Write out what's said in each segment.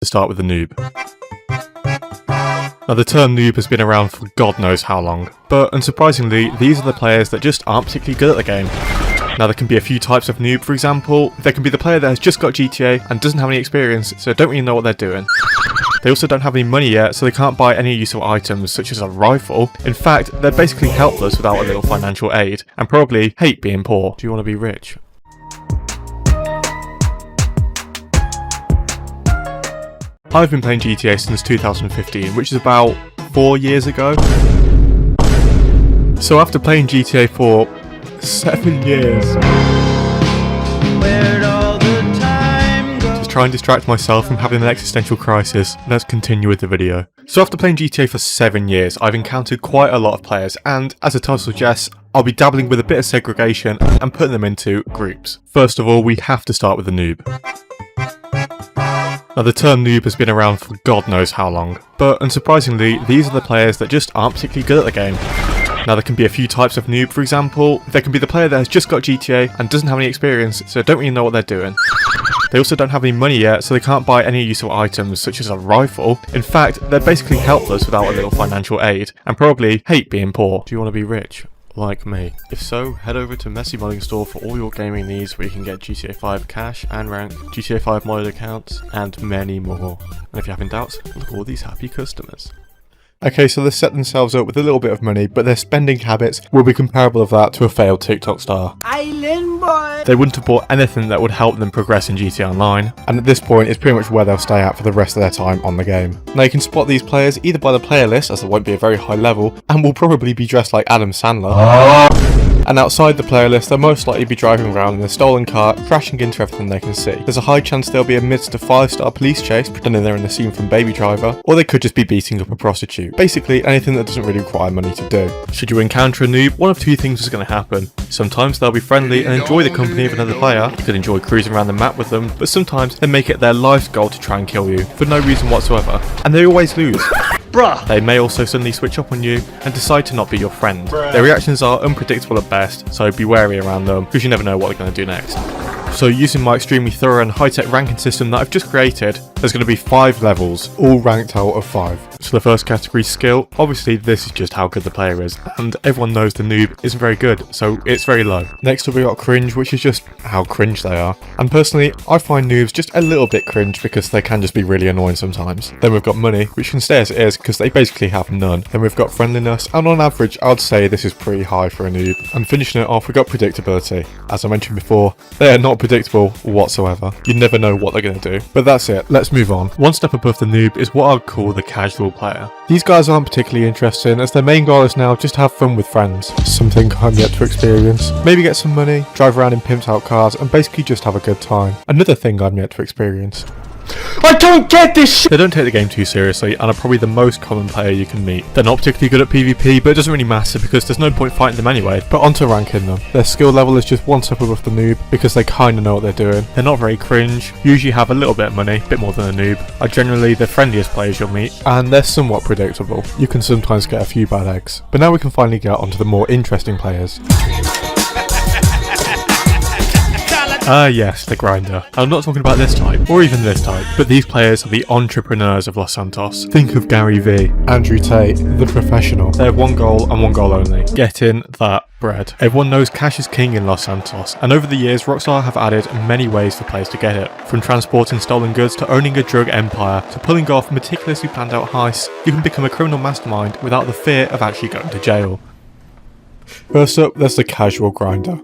To start with the noob. Now the term noob has been around for God knows how long, but unsurprisingly these are the players that just aren't particularly good at the game. Now there can be a few types of noob. For example, there can be the player that has just got GTA and doesn't have any experience, so don't really know what they're doing. They also don't have any money yet, so they can't buy any useful items such as a rifle. In fact, they're basically helpless without a little financial aid, and probably hate being poor. Do you want to be rich? I've been playing GTA since 2015, which is about 4 years ago. So after playing GTA for 7 years, to try and distract myself from having an existential crisis, let's continue with the video. So after playing GTA for 7 years, I've encountered quite a lot of players, and as the title suggests, I'll be dabbling with a bit of segregation and putting them into groups. First of all, we have to start with the noob. Now the term noob has been around for God knows how long, but unsurprisingly these are the players that just aren't particularly good at the game. Now there can be a few types of noob. For example, there can be the player that has just got GTA and doesn't have any experience, so don't really know what they're doing. They also don't have any money yet, so they can't buy any useful items such as a rifle. In fact, they're basically helpless without a little financial aid, and probably hate being poor. Do you want to be rich? Like me? If so, head over to Messy Modding Store for all your gaming needs, where you can get GTA 5 cash and rank, GTA 5 modded accounts, and many more. And if you're having doubts, look at all these happy customers. Okay, so they set themselves up with a little bit of money, but their spending habits will be comparable of that to a failed TikTok star. Island boy! They wouldn't have bought anything that would help them progress in GTA Online, and at this point it's pretty much where they'll stay at for the rest of their time on the game. Now you can spot these players either by the player list, as there won't be a very high level, and will probably be dressed like Adam Sandler. And outside the player list, they'll most likely be driving around in a stolen car, crashing into everything they can see. There's a high chance they'll be amidst a 5-star police chase, pretending they're in the scene from Baby Driver, or they could just be beating up a prostitute. Basically, anything that doesn't really require money to do. Should you encounter a noob, one of two things is going to happen. Sometimes they'll be friendly and enjoy the company of another player. You could enjoy cruising around the map with them, but sometimes they make it their life's goal to try and kill you, for no reason whatsoever. And they always lose. Bruh. They may also suddenly switch up on you and decide to not be your friend. Their reactions are unpredictable at best, so be wary around them, because you never know what they're going to do next. So using my extremely thorough and high-tech ranking system that I've just created, there's going to be 5 levels, all ranked out of 5. So the first category, skill. Obviously this is just how good the player is, and everyone knows the noob isn't very good, so it's very low. Next up we got cringe, which is just how cringe they are. And personally, I find noobs just a little bit cringe because they can just be really annoying sometimes. Then we've got money, which can stay as it is because they basically have none. Then we've got friendliness, and on average I'd say this is pretty high for a noob. And finishing it off, we got predictability. As I mentioned before, they are not predictable whatsoever. You never know what they're going to do. But that's it, let's move on. One step above the noob is what I'd call the casual player. These guys aren't particularly interesting, as their main goal is now just to have fun with friends. Something I'm yet to experience. Maybe get some money, drive around in pimped out cars, and basically just have a good time. Another thing I'm yet to experience. I don't get this shit! They don't take the game too seriously and are probably the most common player you can meet. They're not particularly good at PvP, but it doesn't really matter because there's no point fighting them anyway. But onto ranking them. Their skill level is just one step above the noob because they kinda know what they're doing. They're not very cringe, usually have a little bit of money, a bit more than a noob, are generally the friendliest players you'll meet, and they're somewhat predictable. You can sometimes get a few bad eggs. But now we can finally get onto the more interesting players. Ah yes, the grinder. I'm not talking about this type, or even this type, but these players are the entrepreneurs of Los Santos. Think of Gary V, Andrew Tate, the professional. They have one goal and one goal only: getting that bread. Everyone knows cash is king in Los Santos, and over the years Rockstar have added many ways for players to get it. From transporting stolen goods to owning a drug empire, to pulling off meticulously planned out heists, you can become a criminal mastermind without the fear of actually going to jail. First up, there's the casual grinder.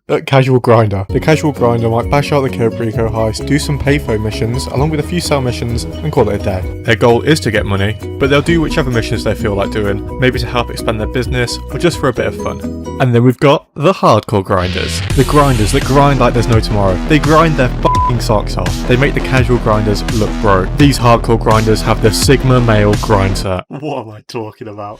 The casual grinder might bash out the Curb Rico heist, do some payphone missions, along with a few sell missions, and call it a day. Their goal is to get money, but they'll do whichever missions they feel like doing, maybe to help expand their business, or just for a bit of fun. And then we've got the hardcore grinders. The grinders that grind like there's no tomorrow. They grind their f***ing socks off. They make the casual grinders look broke. These hardcore grinders have the Sigma male grind set. What am I talking about?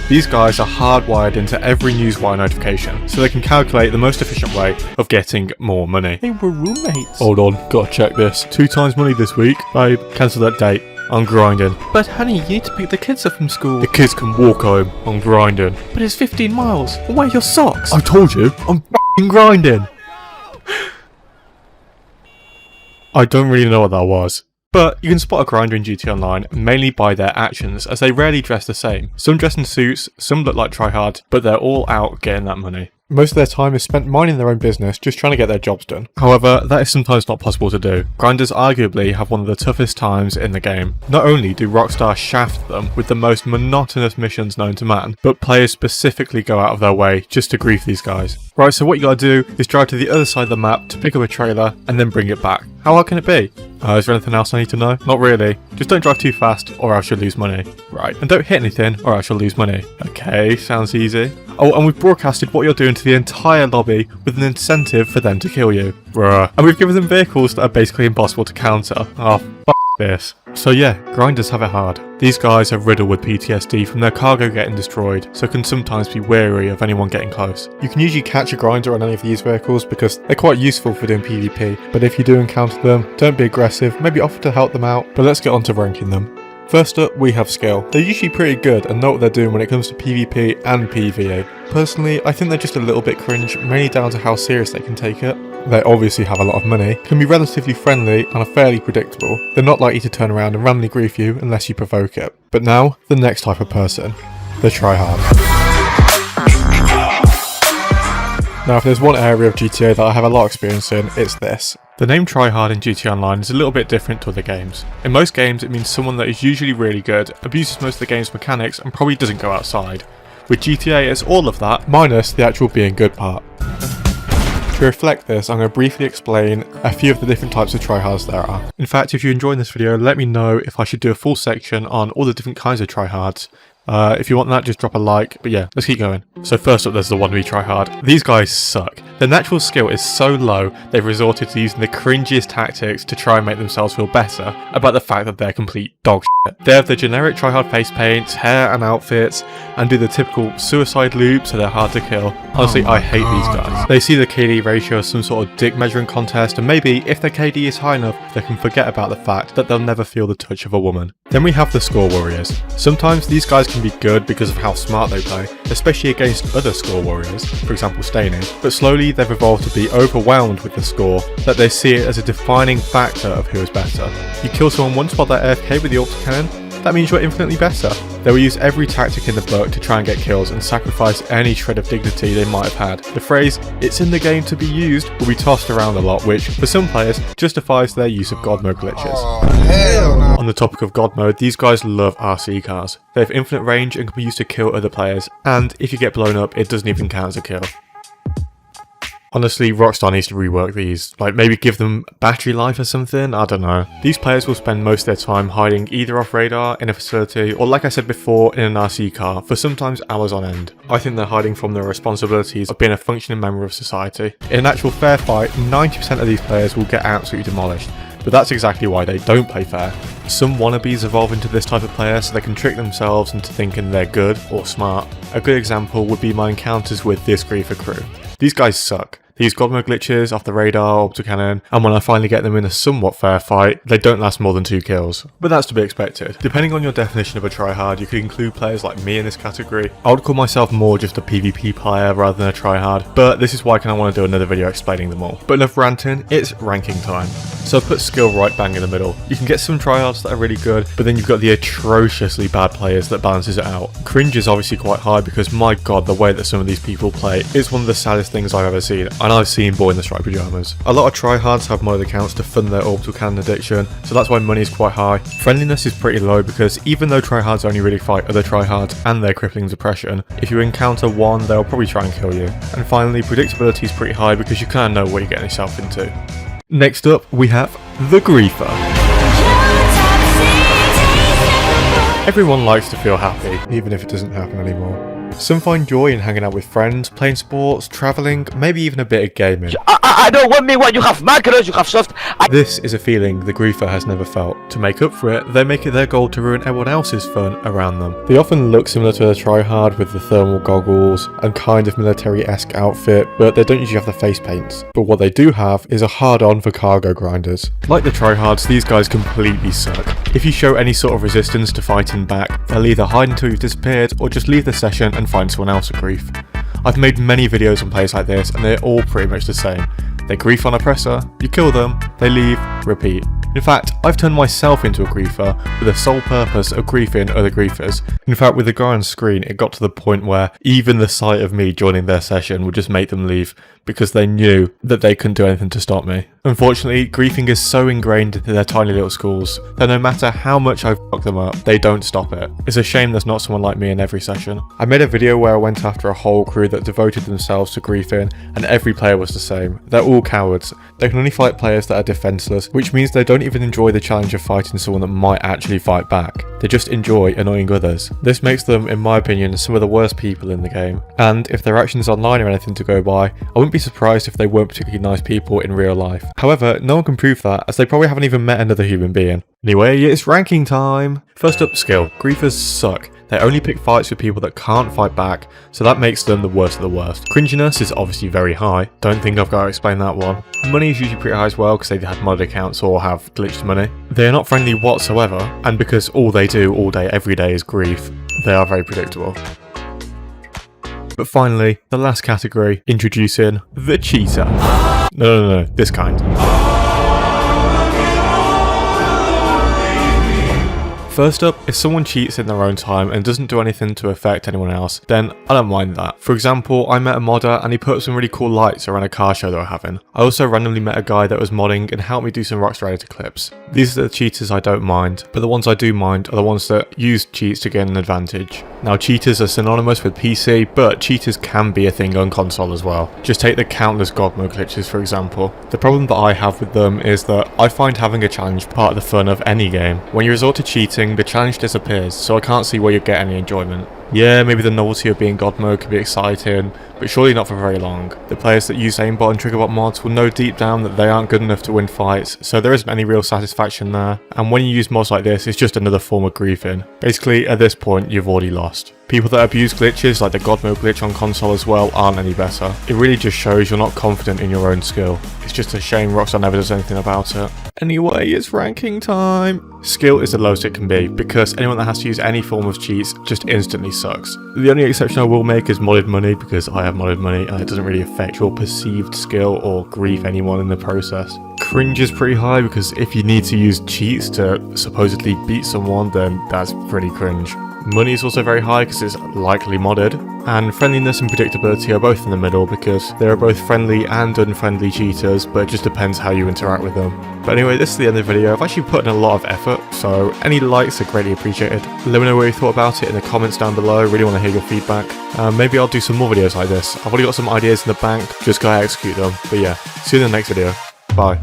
These guys are hardwired into every newswire notification, so they can calculate the most efficient way of getting more money. They were roommates. Hold on, gotta check this. 2 times money this week. Babe, cancel that date. I'm grinding. But honey, you need to pick the kids up from school. The kids can walk home. I'm grinding. But it's 15 miles. Where are your socks? I told you, I'm f***ing grinding. I don't really know what that was. But you can spot a grinder in GTA Online mainly by their actions, as they rarely dress the same. Some dress in suits, some look like tryhards, but they're all out getting that money. Most of their time is spent minding their own business, just trying to get their jobs done. However, that is sometimes not possible to do. Grinders arguably have one of the toughest times in the game. Not only do Rockstar shaft them with the most monotonous missions known to man, but players specifically go out of their way just to grief these guys. Right, so what you gotta do is drive to the other side of the map to pick up a trailer and then bring it back. How hard can it be? Is there anything else I need to know? Not really. Just don't drive too fast or else you'll lose money. Right, and don't hit anything or else you'll lose money. Okay, sounds easy. Oh, and we've broadcasted what you're doing to the entire lobby with an incentive for them to kill you. Bruh. And we've given them vehicles that are basically impossible to counter. Oh, f*** this. So yeah, grinders have it hard. These guys are riddled with PTSD from their cargo getting destroyed, so can sometimes be wary of anyone getting close. You can usually catch a grinder on any of these vehicles because they're quite useful for doing PvP, but if you do encounter them, don't be aggressive, maybe offer to help them out, but let's get on to ranking them. First up, we have skill. They're usually pretty good and know what they're doing when it comes to PvP and PvE. Personally, I think they're just a little bit cringe, mainly down to how serious they can take it. They obviously have a lot of money, can be relatively friendly and are fairly predictable. They're not likely to turn around and randomly grief you unless you provoke it. But now, the next type of person. The tryhard. Now if there's one area of GTA that I have a lot of experience in, it's this. The name tryhard in GTA Online is a little bit different to other games. In most games it means someone that is usually really good, abuses most of the game's mechanics and probably doesn't go outside. With GTA it's all of that, minus the actual being good part. To reflect this, I'm going to briefly explain a few of the different types of tryhards there are. In fact, if you're enjoying this video, let me know if I should do a full section on all the different kinds of tryhards. If you want that, just drop a like, but yeah, let's keep going. So first up, there's the wannabe tryhard. These guys suck. Their natural skill is so low, they've resorted to using the cringiest tactics to try and make themselves feel better about the fact that they're complete dog shit. They have the generic tryhard face paints, hair and outfits, and do the typical suicide loop so they're hard to kill. Honestly, I hate these guys. They see the KD ratio as some sort of dick measuring contest, and maybe, if their KD is high enough, they can forget about the fact that they'll never feel the touch of a woman. Then we have the score warriors. Sometimes these guys can be good because of how smart they play, especially against other score warriors, for example Staining, but slowly they've evolved to be overwhelmed with the score that they see it as a defining factor of who is better. You kill someone once while they're AFK with the auto cannon, that means you're infinitely better. They will use every tactic in the book to try and get kills and sacrifice any shred of dignity they might have had. The phrase, "it's in the game to be used," will be tossed around a lot, which, for some players, justifies their use of God mode glitches. Oh, hell no. On the topic of God mode, these guys love RC cars. They have infinite range and can be used to kill other players, and if you get blown up, it doesn't even count as a kill. Honestly, Rockstar needs to rework these, like maybe give them battery life or something, I don't know. These players will spend most of their time hiding either off radar, in a facility, or like I said before, in an RC car, for sometimes hours on end. I think they're hiding from their responsibilities of being a functioning member of society. In an actual fair fight, 90% of these players will get absolutely demolished, but that's exactly why they don't play fair. Some wannabes evolve into this type of player so they can trick themselves into thinking they're good or smart. A good example would be my encounters with this Griefer crew. These guys suck. They use God mode glitches off the radar, autocannon, and when I finally get them in a somewhat fair fight, they don't last more than 2 kills. But that's to be expected. Depending on your definition of a tryhard, you could include players like me in this category. I would call myself more just a PvP player rather than a tryhard, but this is why I kind of want to do another video explaining them all. But enough ranting, it's ranking time. So I've put skill right bang in the middle. You can get some tryhards that are really good, but then you've got the atrociously bad players that balances it out. Cringe is obviously quite high because my god, the way that some of these people play is one of the saddest things I've ever seen. And I've seen boy in the striped pyjamas. A lot of tryhards have mod accounts to fund their orbital cannon addiction, so that's why money is quite high. Friendliness is pretty low because even though tryhards only really fight other tryhards and their crippling depression, if you encounter one, they'll probably try and kill you. And finally, predictability is pretty high because you kind of know what you're getting yourself into. Next up, we have the Griefer. Everyone likes to feel happy, even if it doesn't happen anymore. Some find joy in hanging out with friends, playing sports, travelling, maybe even a bit of gaming. I don't want me when you have macros, you have soft. This is a feeling the Griefer has never felt. To make up for it, they make it their goal to ruin everyone else's fun around them. They often look similar to a tryhard with the thermal goggles and kind of military-esque outfit, but they don't usually have the face paints. But what they do have is a hard-on for cargo grinders. Like the tryhards, these guys completely suck. If you show any sort of resistance to fighting back, they'll either hide until you've disappeared or just leave the session and find someone else to grief. I've made many videos on players like this and they're all pretty much the same. They grief on oppressor, you kill them, they leave, repeat. In fact, I've turned myself into a griefer for the sole purpose of griefing other griefers. In fact, with the guy on screen, it got to the point where even the sight of me joining their session would just make them leave because they knew that they couldn't do anything to stop me. Unfortunately, griefing is so ingrained into their tiny little schools that no matter how much I fuck them up, they don't stop it. It's a shame there's not someone like me in every session. I made a video where I went after a whole crew that devoted themselves to griefing, and every player was the same. They're all cowards. They can only fight players that are defenseless, which means they don't even enjoy the challenge of fighting someone that might actually fight back. They just enjoy annoying others. This makes them, in my opinion, some of the worst people in the game. And if their actions online are anything to go by, I wouldn't be surprised if they weren't particularly nice people in real life. However, no one can prove that, as they probably haven't even met another human being. Anyway, it's ranking time! First up, skill. Griefers suck. They only pick fights with people that can't fight back, so that makes them the worst of the worst. Cringiness is obviously very high. Don't think I've got to explain that one. Money is usually pretty high as well because they have modded accounts or have glitched money. They are not friendly whatsoever, and because all they do all day every day is grief, they are very predictable. But finally, the last category, introducing the cheater. No, this kind. First up, if someone cheats in their own time and doesn't do anything to affect anyone else, then I don't mind that. For example, I met a modder and he put up some really cool lights around a car show that we're having. I also randomly met a guy that was modding and helped me do some Rockstar Editor clips. These are the cheaters I don't mind, but the ones I do mind are the ones that use cheats to gain an advantage. Now, cheaters are synonymous with PC, but cheaters can be a thing on console as well. Just take the countless God mode glitches for example. The problem that I have with them is that I find having a challenge part of the fun of any game. When you resort to cheating, the challenge disappears, so I can't see where you get any enjoyment. Yeah, maybe the novelty of being God mode can be exciting, but surely not for very long. The players that use aimbot and triggerbot mods will know deep down that they aren't good enough to win fights, so there isn't any real satisfaction there. And when you use mods like this, it's just another form of griefing. Basically, at this point, you've already lost. People that abuse glitches, like the God mode glitch on console as well, aren't any better. It really just shows you're not confident in your own skill. It's just a shame Rockstar never does anything about it. Anyway, it's ranking time! Skill is the lowest it can be, because anyone that has to use any form of cheats just instantly sucks. The only exception I will make is modded money, because I have modded money and it doesn't really affect your perceived skill or grief anyone in the process. Cringe is pretty high, because if you need to use cheats to supposedly beat someone, then that's pretty cringe. Money is also very high because it's likely modded, and friendliness and predictability are both in the middle because there are both friendly and unfriendly cheaters, but it just depends how you interact with them. But anyway, this is the end of the video. I've actually put in a lot of effort, so any likes are greatly appreciated. Let me know what you thought about it in the comments down below. I really want to hear your feedback. Maybe I'll do some more videos like this. I've already got some ideas in the bank, just gotta execute them. But yeah, see you in the next video. Bye.